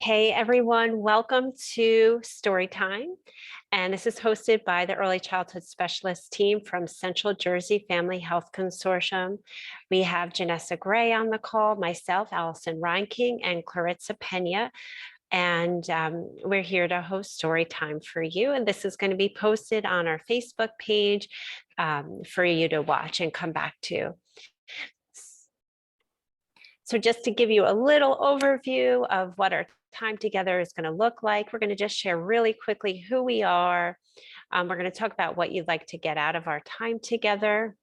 Hey everyone, welcome to Storytime. And this is hosted by the Early Childhood Specialist team from Central Jersey Family Health Consortium. We have Janessa Gray on the call, myself, Allison Reinking, and Clarissa Pena. And we're here to host Storytime for you. And this is going to be posted on our Facebook page for you to watch and come back to. So just to give you a little overview of what our time together is going to look like, we're going to just share really quickly who we are. We're going to talk about what you'd like to get out of our time together.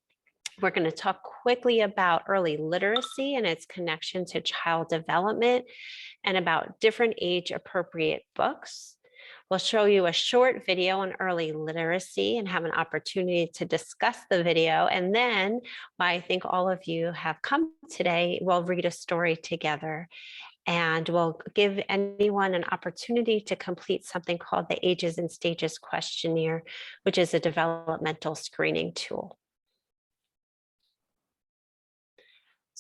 We're going to talk quickly about early literacy and its connection to child development and about different age appropriate books. We'll show you a short video on early literacy and have an opportunity to discuss the video. And then I think all of you have come today, we'll read a story together. And we'll give anyone an opportunity to complete something called the Ages and Stages Questionnaire, which is a developmental screening tool.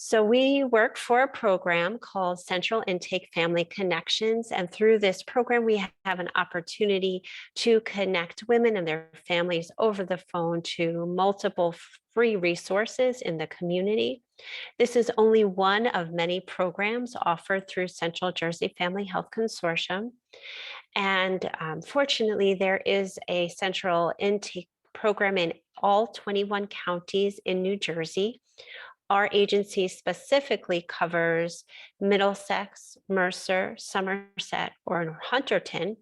So we work for a program called Central Intake Family Connections. And through this program, we have an opportunity to connect women and their families over the phone to multiple free resources in the community. This is only one of many programs offered through Central Jersey Family Health Consortium. And fortunately, there is a central intake program in all 21 counties in New Jersey. Our agency specifically covers Middlesex, Mercer, Somerset, or Hunterdon.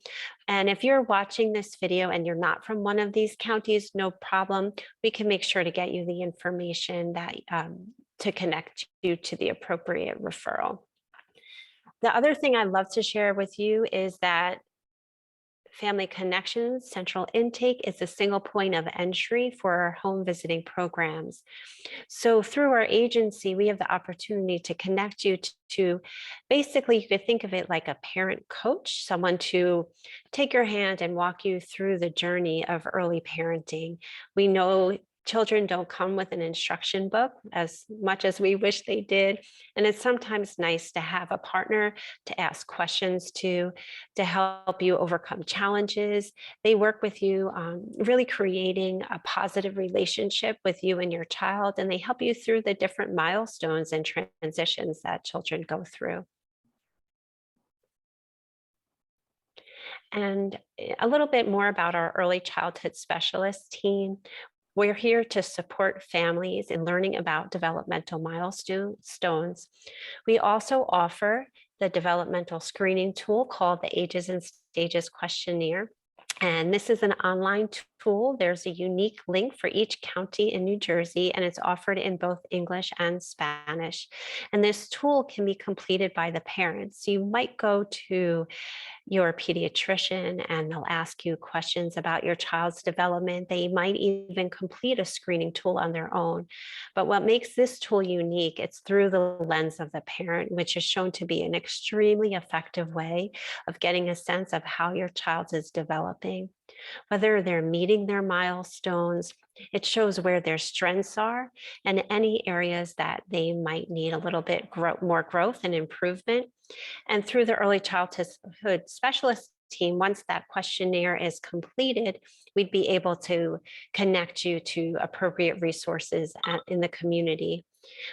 And if you're watching this video and you're not from one of these counties, no problem. We can make sure to get you the information that to connect you to the appropriate referral. The other thing I'd love to share with you is that Family Connections Central Intake is a single point of entry for our home visiting programs. So through our agency, we have the opportunity to connect you to basically, you could think of it like a parent coach, someone to take your hand and walk you through the journey of early parenting. We know children don't come with an instruction book as much as we wish they did. And it's sometimes nice to have a partner to ask questions to help you overcome challenges. They work with you really creating a positive relationship with you and your child, and they help you through the different milestones and transitions that children go through. And a little bit more about our early childhood specialist team. We're here to support families in learning about developmental milestones. We also offer the developmental screening tool called the Ages and Stages Questionnaire. And this is an online tool. There's a unique link for each county in New Jersey, and it's offered in both English and Spanish. And this tool can be completed by the parents. You might go to your pediatrician and they'll ask you questions about your child's development. They might even complete a screening tool on their own. But what makes this tool unique, it's through the lens of the parent, which is shown to be an extremely effective way of getting a sense of how your child is developing, whether they're meeting their milestones. It shows where their strengths are and any areas that they might need a little bit more growth and improvement. And through the early childhood specialist team, once that questionnaire is completed, we'd be able to connect you to appropriate resources in the community.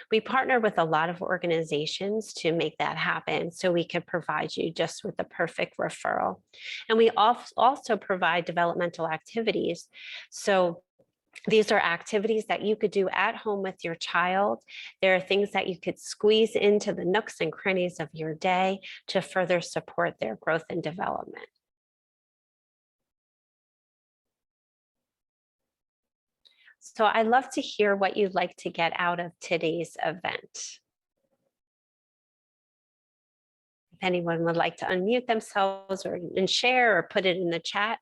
We partner with a lot of organizations to make that happen so we can provide you just with the perfect referral. And we also provide developmental activities. So these are activities that you could do at home with your child. There are things that you could squeeze into the nooks and crannies of your day to further support their growth and development. So I'd love to hear what you'd like to get out of today's event. If anyone would like to unmute themselves and share or put it in the chat.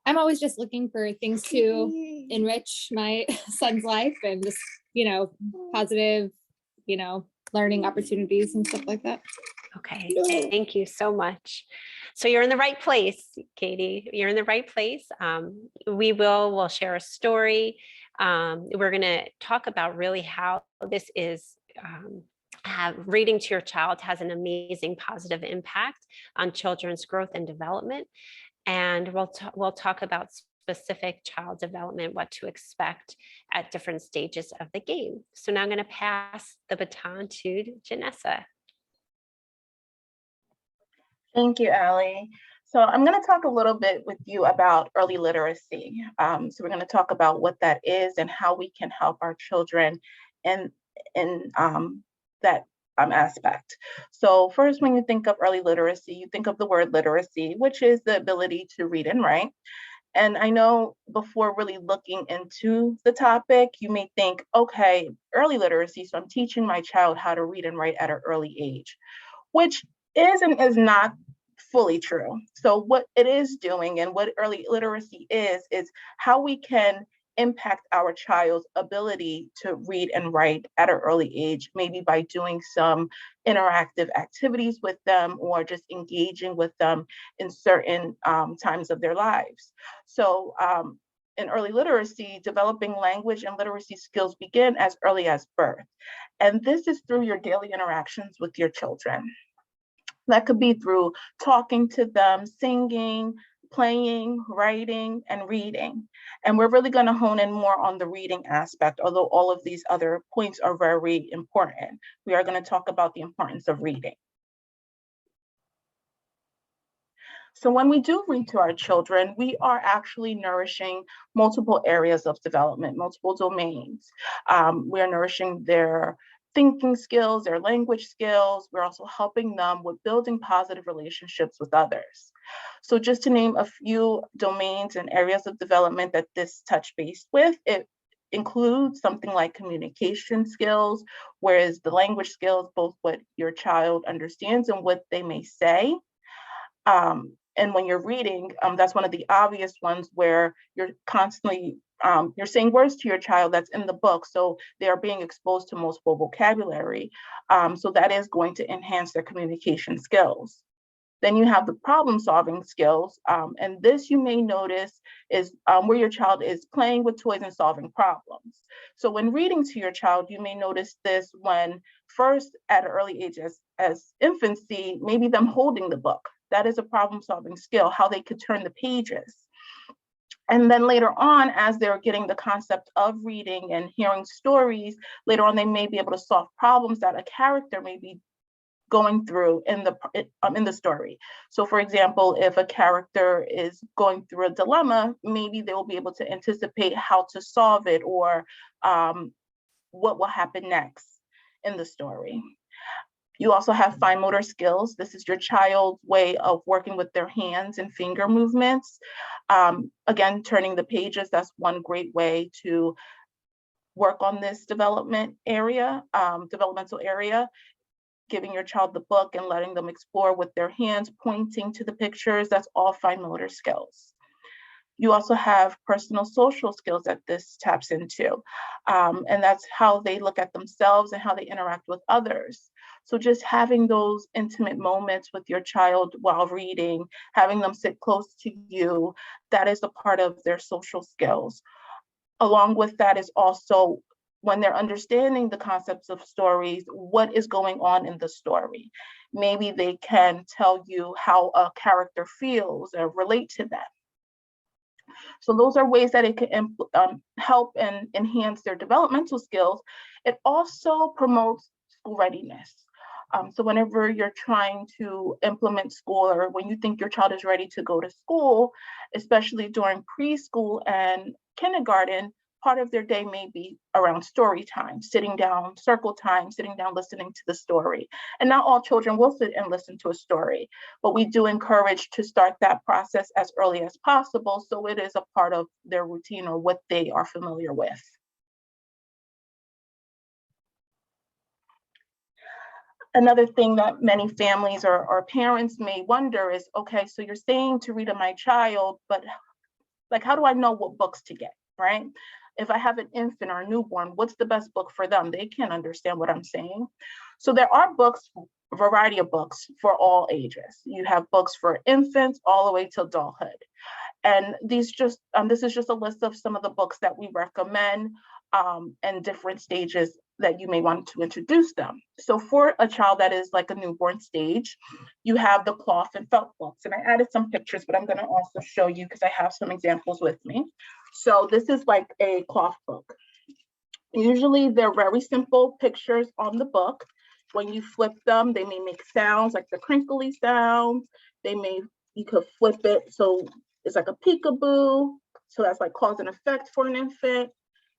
I'm always just looking for things to enrich my son's life and just, positive, learning opportunities and stuff like that. Okay, thank you so much. So you're in the right place, Katie. You're in the right place. We'll share a story. We're going to talk about really how this is reading to your child has an amazing positive impact on children's growth and development. And we'll talk about specific child development, what to expect at different stages of the game. So now I'm going to pass the baton to Janessa. Thank you, Allie. So I'm going to talk a little bit with you about early literacy. So we're going to talk about what that is and how we can help our children in that aspect. So first, when you think of early literacy, you think of the word literacy, which is the ability to read and write. And I know before really looking into the topic, you may think, okay, early literacy, so I'm teaching my child how to read and write at an early age, which is and is not fully true. So what it is doing and what early literacy is how we can impact our child's ability to read and write at an early age, maybe by doing some interactive activities with them or just engaging with them in certain times of their lives. So in early literacy, developing language and literacy skills begin as early as birth. And this is through your daily interactions with your children. That could be through talking to them, singing, playing, writing, and reading. And we're really going to hone in more on the reading aspect, although all of these other points are very important. We are going to talk about the importance of reading. So when we do read to our children, we are actually nourishing multiple areas of development, multiple domains. We are nourishing their thinking skills, their language skills. We're also helping them with building positive relationships with others. So just to name a few domains and areas of development that this touch base with, it includes something like communication skills, whereas the language skills, both what your child understands and what they may say. And when you're reading, that's one of the obvious ones where you're constantly you're saying words to your child that's in the book, so they are being exposed to multiple vocabulary. So that is going to enhance their communication skills. Then you have the problem solving skills. And this you may notice is where your child is playing with toys and solving problems. So when reading to your child, you may notice this when first at an early age as infancy, maybe them holding the book. That is a problem solving skill, how they could turn the pages. And then later on, as they're getting the concept of reading and hearing stories, later on, they may be able to solve problems that a character may be going through in the story. So for example, if a character is going through a dilemma, maybe they will be able to anticipate how to solve it or what will happen next in the story. You also have fine motor skills. This is your child's way of working with their hands and finger movements. Again, turning the pages, that's one great way to work on this developmental area, giving your child the book and letting them explore with their hands, pointing to the pictures, that's all fine motor skills. You also have personal social skills that this taps into, and that's how they look at themselves and how they interact with others. So just having those intimate moments with your child while reading, having them sit close to you, that is a part of their social skills. Along with that is also when they're understanding the concepts of stories, what is going on in the story. Maybe they can tell you how a character feels or relate to them. So those are ways that it can help and enhance their developmental skills. It also promotes school readiness. So whenever you're trying to implement school or when you think your child is ready to go to school, especially during preschool and kindergarten, part of their day may be around story time, sitting down, circle time, sitting down, listening to the story. And not all children will sit and listen to a story, but we do encourage to start that process as early as possible so it is a part of their routine or what they are familiar with. Another thing that many families or parents may wonder is, okay, so you're saying to read to my child, but like, how do I know what books to get, right? If I have an infant or a newborn, what's the best book for them? They can't understand what I'm saying. So there are books, a variety of books for all ages. You have books for infants all the way to adulthood. And this is just a list of some of the books that we recommend and different stages that you may want to introduce them. So for a child that is like a newborn stage, you have the cloth and felt books. And I added some pictures, but I'm going to also show you because I have some examples with me. So this is like a cloth book. Usually they're very simple pictures on the book. When you flip them, they may make sounds like the crinkly sounds. You could flip it so it's like a peekaboo. So that's like cause and effect for an infant.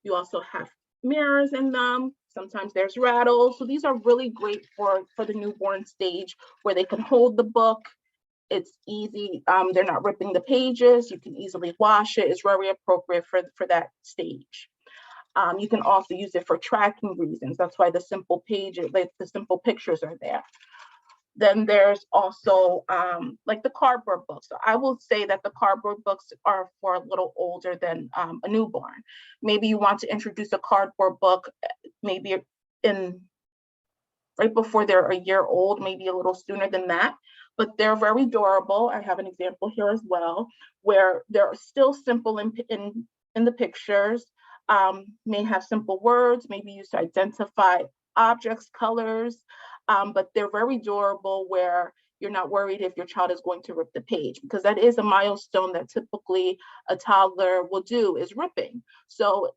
You also have mirrors in them. Sometimes there's rattles. So these are really great for the newborn stage where they can hold the book. It's easy. They're not ripping the pages. You can easily wash it. It's very appropriate for that stage. You can also use it for tracking reasons. That's why the simple pages, like the simple pictures are there. Then there's also like the cardboard books. So I will say that the cardboard books are for a little older than a newborn. Maybe you want to introduce a cardboard book, maybe right before they're a year old, maybe a little sooner than that. But they're very durable. I have an example here as well, where they're still simple in the pictures. May have simple words, maybe used to identify objects, colors, but they're very durable where you're not worried if your child is going to rip the page, because that is a milestone that typically a toddler will do, is ripping. So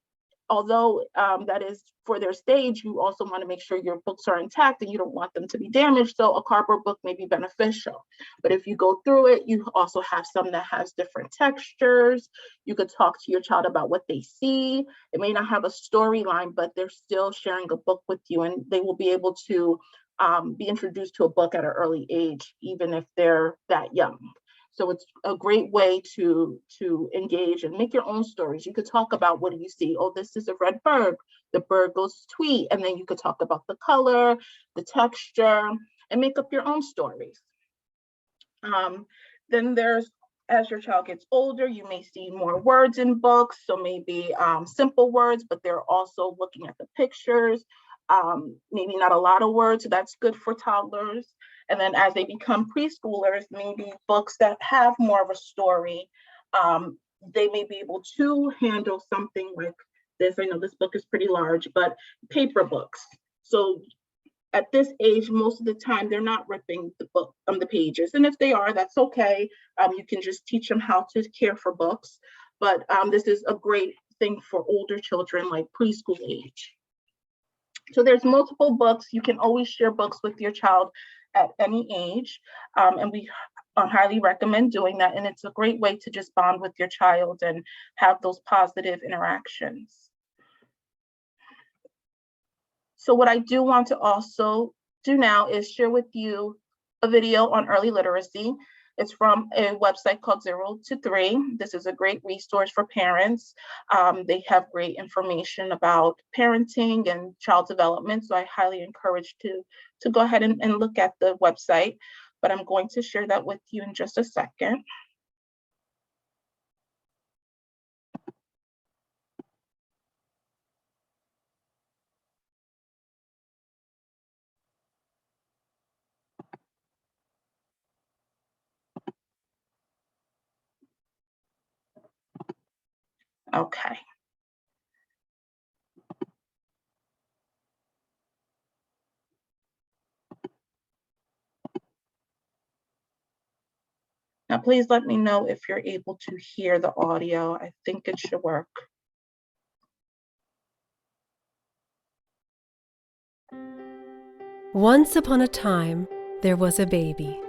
although that is for their stage, you also want to make sure your books are intact and you don't want them to be damaged. So a cardboard book may be beneficial. But if you go through it, you also have some that has different textures. You could talk to your child about what they see. It may not have a storyline, but they're still sharing a book with you, and they will be able to be introduced to a book at an early age, even if they're that young. So it's a great way to engage and make your own stories. You could talk about, what do you see? Oh, this is a red bird. The bird goes tweet. And then you could talk about the color, the texture, and make up your own stories. Then there's, as your child gets older, you may see more words in books. So maybe simple words, but they're also looking at the pictures. Maybe not a lot of words, so that's good for toddlers. And then as they become preschoolers, maybe books that have more of a story, they may be able to handle something like this. I know this book is pretty large, but paper books. So at this age, most of the time, they're not ripping the book the pages. And if they are, that's okay. You can just teach them how to care for books. But this is a great thing for older children, like preschool age. So there's multiple books. You can always share books with your child at any age. And we highly recommend doing that. And it's a great way to just bond with your child and have those positive interactions. So what I do want to also do now is share with you a video on early literacy. It's from a website called 0 to 3. This is a great resource for parents. They have great information about parenting and child development. So I highly encourage to go ahead and look at the website, but I'm going to share that with you in just a second. Okay. Now, please let me know if you're able to hear the audio. I think it should work. Once upon a time, there was a baby,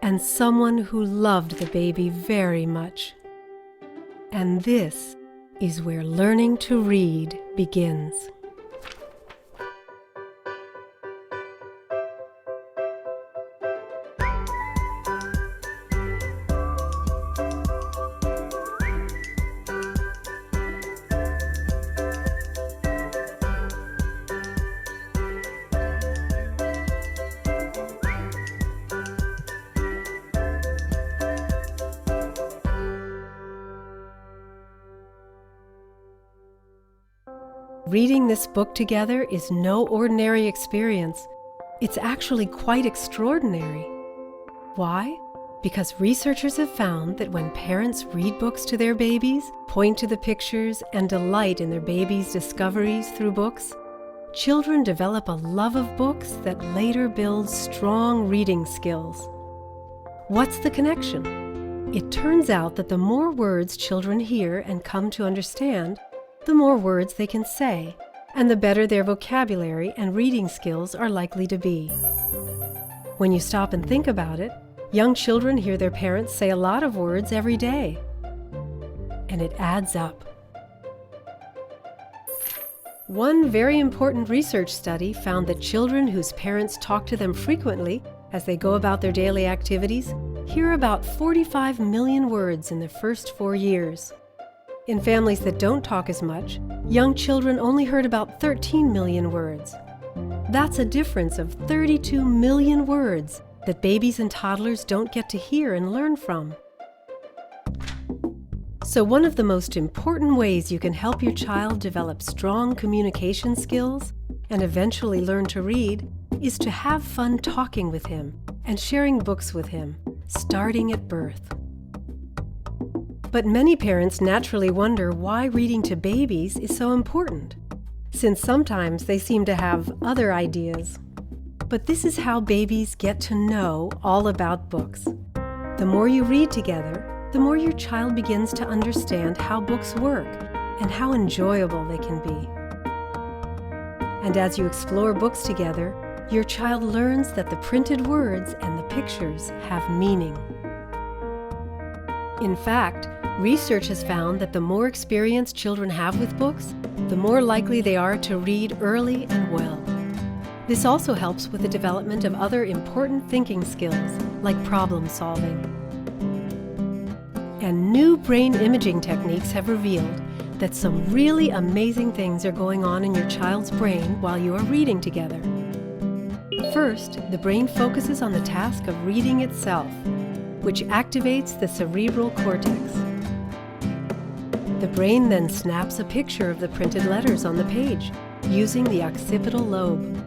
and someone who loved the baby very much. And this is where learning to read begins. Reading this book together is no ordinary experience. It's actually quite extraordinary. Why? Because researchers have found that when parents read books to their babies, point to the pictures, and delight in their baby's discoveries through books, children develop a love of books that later builds strong reading skills. What's the connection? It turns out that the more words children hear and come to understand, the more words they can say, and the better their vocabulary and reading skills are likely to be. When you stop and think about it, young children hear their parents say a lot of words every day, and it adds up. One very important research study found that children whose parents talk to them frequently as they go about their daily activities hear about 45 million words in the first 4 years. In families that don't talk as much, young children only heard about 13 million words. That's a difference of 32 million words that babies and toddlers don't get to hear and learn from. So one of the most important ways you can help your child develop strong communication skills and eventually learn to read is to have fun talking with him and sharing books with him, starting at birth. But many parents naturally wonder why reading to babies is so important, since sometimes they seem to have other ideas. But this is how babies get to know all about books. The more you read together, the more your child begins to understand how books work and how enjoyable they can be. And as you explore books together, your child learns that the printed words and the pictures have meaning. In fact, research has found that the more experience children have with books, the more likely they are to read early and well. This also helps with the development of other important thinking skills, like problem solving. And new brain imaging techniques have revealed that some really amazing things are going on in your child's brain while you are reading together. First, the brain focuses on the task of reading itself, which activates the cerebral cortex. The brain then snaps a picture of the printed letters on the page using the occipital lobe.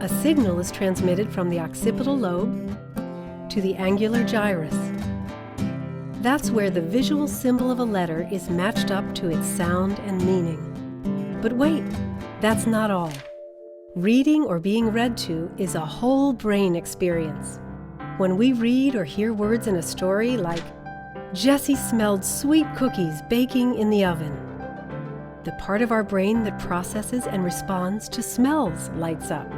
A signal is transmitted from the occipital lobe to the angular gyrus. That's where the visual symbol of a letter is matched up to its sound and meaning. But wait, that's not all. Reading or being read to is a whole brain experience. When we read or hear words in a story like, "Jessie smelled sweet cookies baking in the oven," the part of our brain that processes and responds to smells lights up.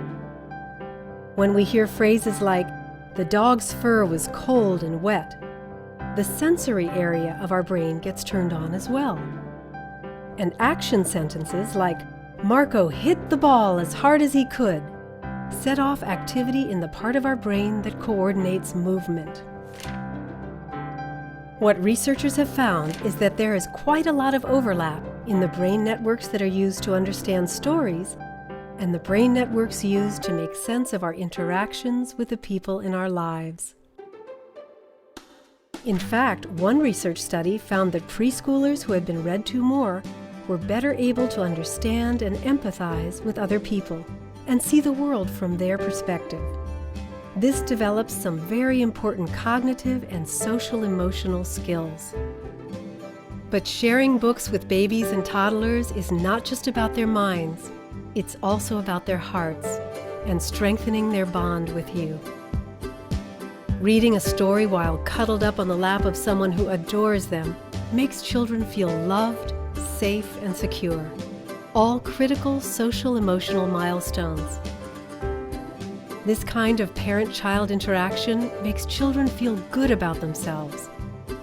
When we hear phrases like, "The dog's fur was cold and wet," the sensory area of our brain gets turned on as well. And action sentences like, "Marco hit the ball as hard as he could," set off activity in the part of our brain that coordinates movement. What researchers have found is that there is quite a lot of overlap in the brain networks that are used to understand stories and the brain networks used to make sense of our interactions with the people in our lives. In fact, one research study found that preschoolers who had been read to more were better able to understand and empathize with other people and see the world from their perspective. This develops some very important cognitive and social emotional skills. But sharing books with babies and toddlers is not just about their minds, it's also about their hearts and strengthening their bond with you. Reading a story while cuddled up on the lap of someone who adores them makes children feel loved, safe, and secure, all critical social emotional milestones. This kind of parent-child interaction makes children feel good about themselves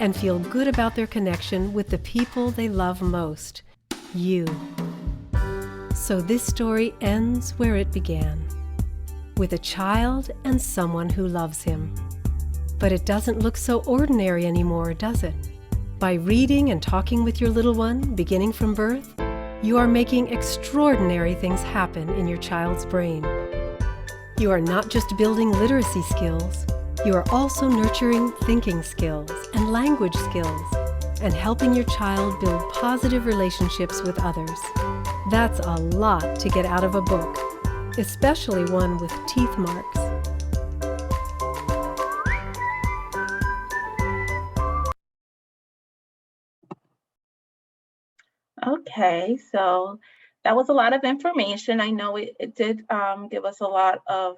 and feel good about their connection with the people they love most, you. So this story ends where it began, with a child and someone who loves him. But it doesn't look so ordinary anymore, does it? By reading and talking with your little one, beginning from birth, you are making extraordinary things happen in your child's brain. You are not just building literacy skills, you are also nurturing thinking skills and language skills, and helping your child build positive relationships with others. That's a lot to get out of a book, especially one with teeth marks. Okay, so That was a lot of information. I know it did give us a lot of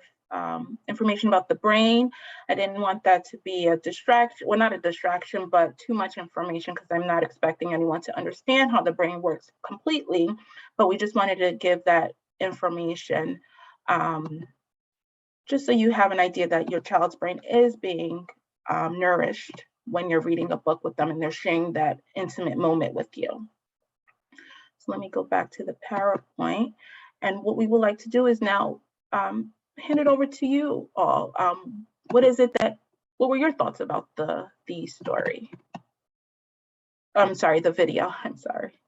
information about the brain. I didn't want that to be a distraction, well, not a distraction, but too much information, because I'm not expecting anyone to understand how the brain works completely, but we just wanted to give that information just so you have an idea that your child's brain is being nourished when you're reading a book with them and they're sharing that intimate moment with you. So let me go back to the PowerPoint. And what we would like to do is now hand it over to you all. What were your thoughts about the story? I'm sorry, the video, I'm sorry.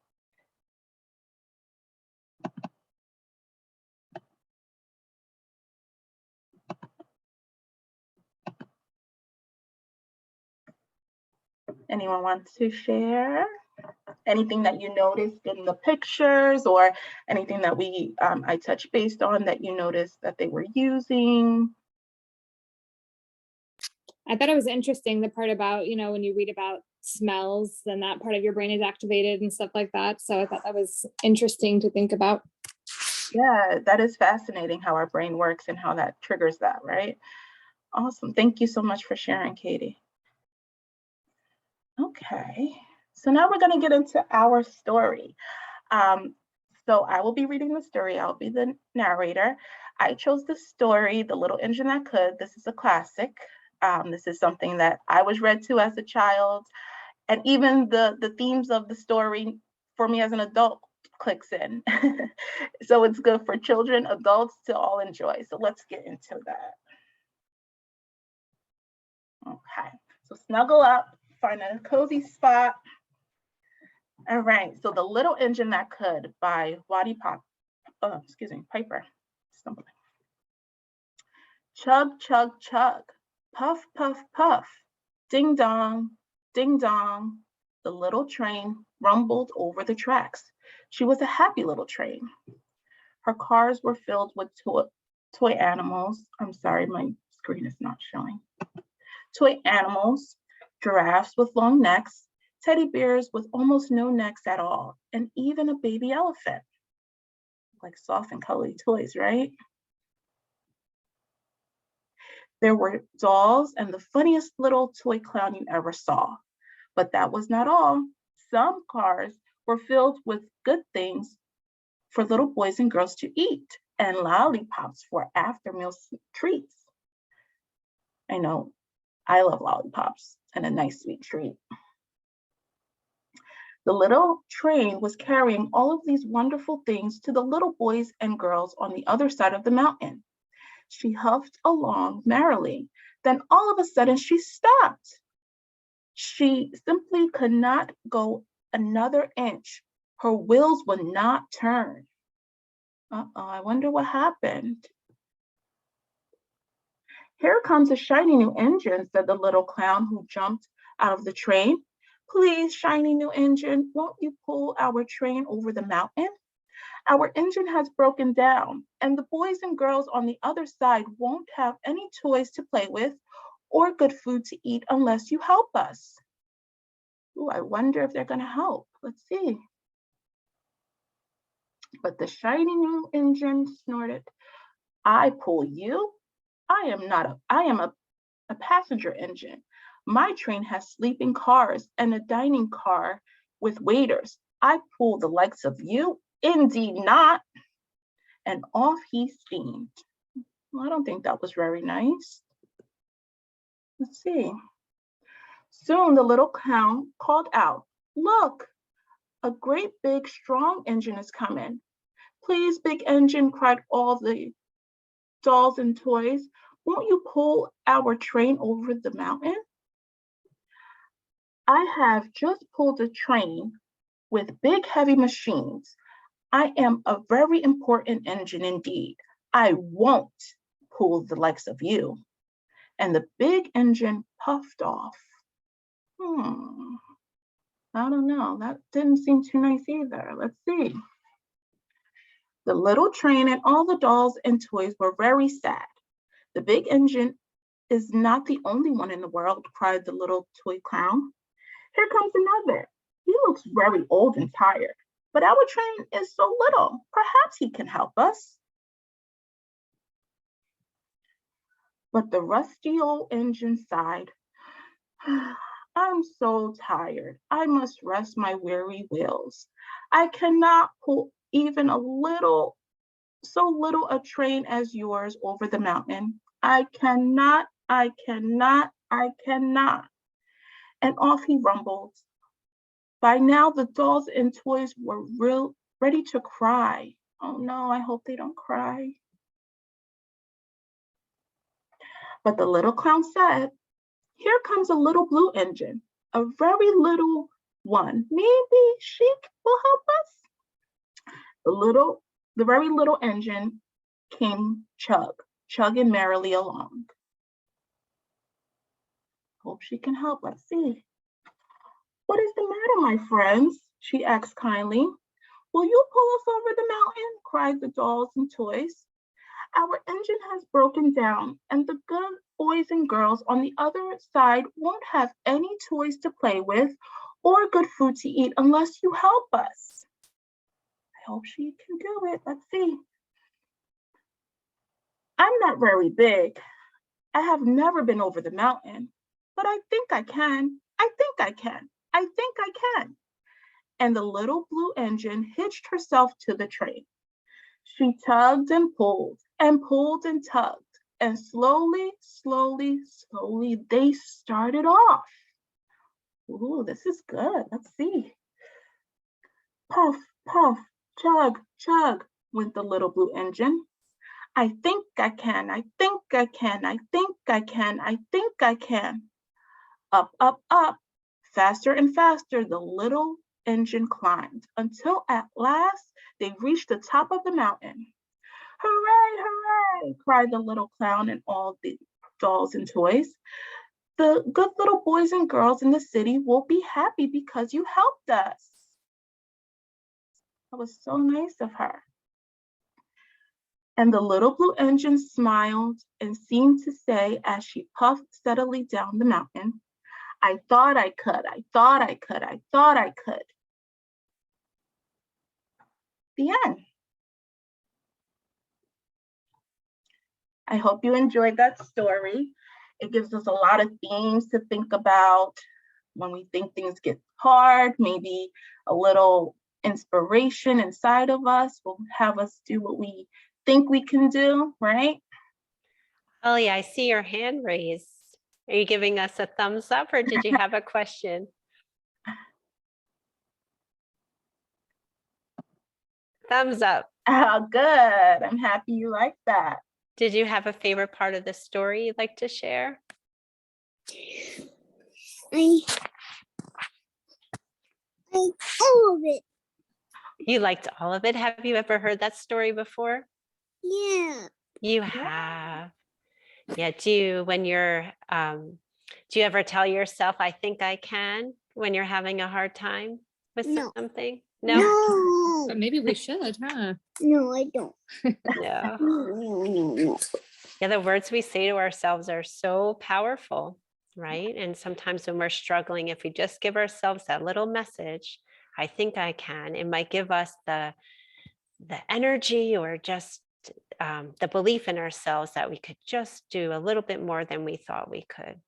Anyone want to share? Anything that you noticed in the pictures, or anything that I touched based on that you noticed that they were using? I thought it was interesting, the part about, when you read about smells, then that part of your brain is activated and stuff like that. So I thought that was interesting to think about. Yeah, that is fascinating how our brain works and how that triggers that, right? Awesome. Thank you so much for sharing, Katie. Okay, so now we're going to get into our story. So I will be reading the story. I'll be the narrator. I chose the story, The Little Engine That Could. This is a classic. This is something that I was read to as a child. And even the themes of the story for me as an adult clicks in. So it's good for children, adults to all enjoy. So let's get into that. Okay, so snuggle up, find a cozy spot. All right, so The Little Engine That Could by Piper. Stumbling. Chug, chug, chug, puff, puff, puff, ding dong, ding dong. The little train rumbled over the tracks. She was a happy little train. Her cars were filled with toy animals. I'm sorry, my screen is not showing. Toy animals, giraffes with long necks, teddy bears with almost no necks at all, and even a baby elephant. Like soft and cuddly toys, right? There were dolls and the funniest little toy clown you ever saw. But that was not all. Some cars were filled with good things for little boys and girls to eat, and lollipops for after-meal treats. I know, I love lollipops and a nice sweet treat. The little train was carrying all of these wonderful things to the little boys and girls on the other side of the mountain. She huffed along merrily. Then all of a sudden she stopped. She simply could not go another inch. Her wheels would not turn. I wonder what happened. Here comes a shiny new engine, said the little clown who jumped out of the train. Please, shiny new engine, won't you pull our train over the mountain? Our engine has broken down, and the boys and girls on the other side won't have any toys to play with or good food to eat unless you help us. Ooh, I wonder if they're going to help. Let's see. But the shiny new engine snorted, I pull you? I am a passenger engine. My train has sleeping cars and a dining car with waiters. I pull the likes of you? Indeed not. And off he steamed. Well, I don't think that was very nice. Let's see. Soon the little clown called out, look, a great big strong engine is coming. Please, big engine, cried all the dolls and toys. Won't you pull our train over the mountain? I have just pulled a train with big heavy machines. I am a very important engine indeed. I won't pull the likes of you. And the big engine puffed off. I don't know, that didn't seem too nice either. Let's see. The little train and all the dolls and toys were very sad. The big engine is not the only one in the world, cried the little toy clown. Here comes another. He looks very old and tired, but our train is so little. Perhaps he can help us. But the rusty old engine sighed. I'm so tired. I must rest my weary wheels. I cannot pull even so little a train as yours over the mountain. I cannot. And off he rumbled. By now, the dolls and toys were ready to cry. Oh no, I hope they don't cry. But the little clown said, here comes a little blue engine, a very little one. Maybe she will help us. The very little engine came chugging merrily along. Hope she can help. Let's see. What is the matter, my friends? She asked kindly. Will you pull us over the mountain? Cried the dolls and toys. Our engine has broken down, and the good boys and girls on the other side won't have any toys to play with or good food to eat unless you help us. I hope she can do it. Let's see. I'm not very big. I have never been over the mountain, but I think I can. I think I can. I think I can. And the little blue engine hitched herself to the train. She tugged and pulled and tugged, and slowly they started off. Ooh, this is good. Let's see. Puff, puff, chug, chug, went the little blue engine. I think I can, I think I can, I think I can, I think I can. Up, up, up, faster and faster, the little engine climbed until at last they reached the top of the mountain. Hooray, hooray, cried the little clown and all the dolls and toys. The good little boys and girls in the city will be happy because you helped us. That was so nice of her. And the little blue engine smiled and seemed to say as she puffed steadily down the mountain, I thought I could, I thought I could, I thought I could. The end. I hope you enjoyed that story. It gives us a lot of themes to think about when we think things get hard. Maybe a little inspiration inside of us will have us do what we think we can do, right? Holly, I see your hand raised. Are you giving us a thumbs up or did you have a question? Thumbs up. Oh, good. I'm happy you like that. Did you have a favorite part of the story you'd like to share? I all of it. You liked all of it. Have you ever heard that story before? Yeah. You have. Yeah. Do you ever tell yourself, I think I can, when you're having a hard time with No. something? No. No. But maybe we should, huh? No, I don't. No. No. Yeah, the words we say to ourselves are so powerful, right? And sometimes when we're struggling, if we just give ourselves that little message, I think I can, it might give us the energy or just the belief in ourselves that we could just do a little bit more than we thought we could.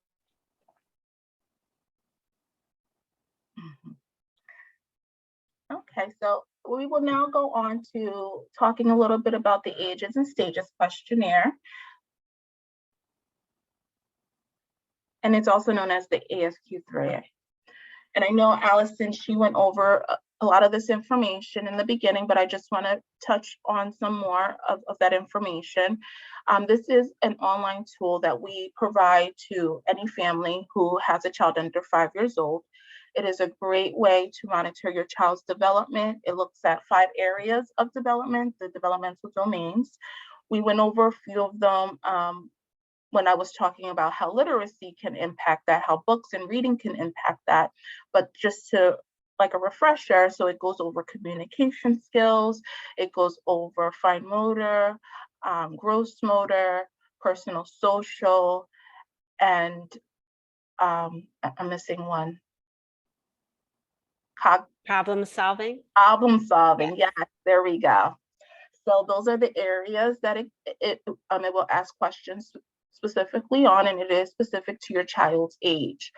Okay, so we will now go on to talking a little bit about the Ages and Stages questionnaire. And it's also known as the ASQ3A. And I know Allison, she went over a lot of this information in the beginning, but I just want to touch on some more of that information. This is an online tool that we provide to any family who has a child under 5 years old. It is a great way to monitor your child's development. It looks at 5 areas of development, the developmental domains. We went over a few of them when I was talking about how literacy can impact that, how books and reading can impact that. But just to like a refresher, so it goes over communication skills, it goes over fine motor, gross motor, personal social, and I'm missing one. Problem solving. Problem solving. Yes, there we go. So those are the areas that it will ask questions specifically on, and it is specific to your child's age.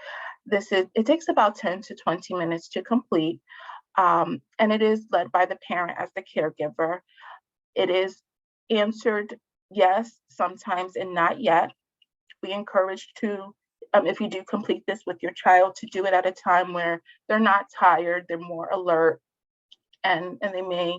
It takes about 10 to 20 minutes to complete, and it is led by the parent as the caregiver. It is answered yes, sometimes, and not yet. We encourage to, if you do complete this with your child, to do it at a time where they're not tired, they're more alert, and they may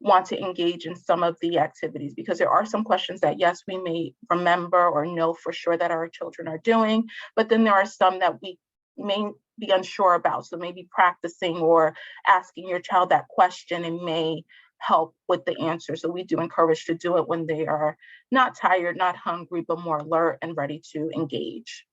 want to engage in some of the activities, because there are some questions that, yes, we may remember or know for sure that our children are doing, but then there are some that we may be unsure about. So maybe practicing or asking your child that question and may help with the answer. So we do encourage to do it when they are not tired, not hungry, but more alert and ready to engage.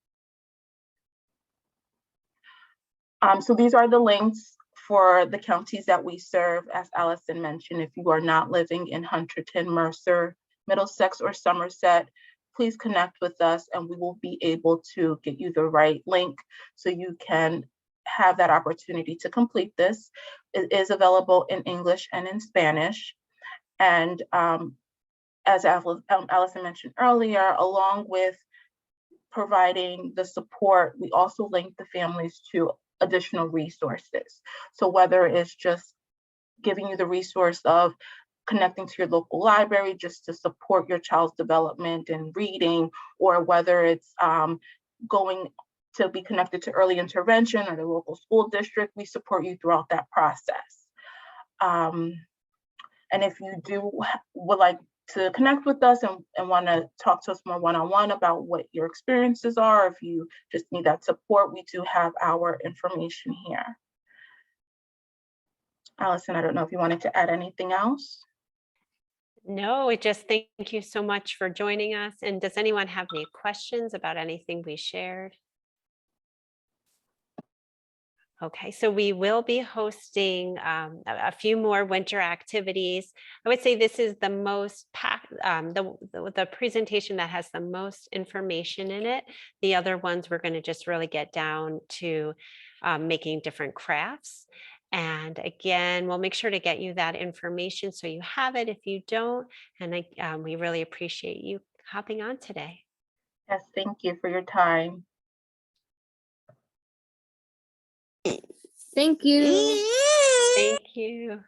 So these are the links for the counties that we serve. As Allison mentioned, if you are not living in Hunterdon, Mercer, Middlesex, or Somerset, please connect with us and we will be able to get you the right link so you can have that opportunity to complete this. It is available in English and in Spanish. And as Allison mentioned earlier, along with providing the support, we also link the families to additional resources. So whether it's just giving you the resource of connecting to your local library just to support your child's development and reading, or whether it's going to be connected to early intervention or the local school district, we support you throughout that process. And if you would like to connect with us and want to talk to us more one-on-one about what your experiences are, if you just need that support, we do have our information here. Allison, I don't know if you wanted to add anything else. No, we just thank you so much for joining us. And does anyone have any questions about anything we shared? Okay, so we will be hosting a few more winter activities. I would say this is the most the presentation that has the most information in it. The other ones we're going to just really get down to making different crafts. And again, we'll make sure to get you that information so you have it if you don't. And we really appreciate you hopping on today. Yes, thank you for your time. Thank you. Thank you.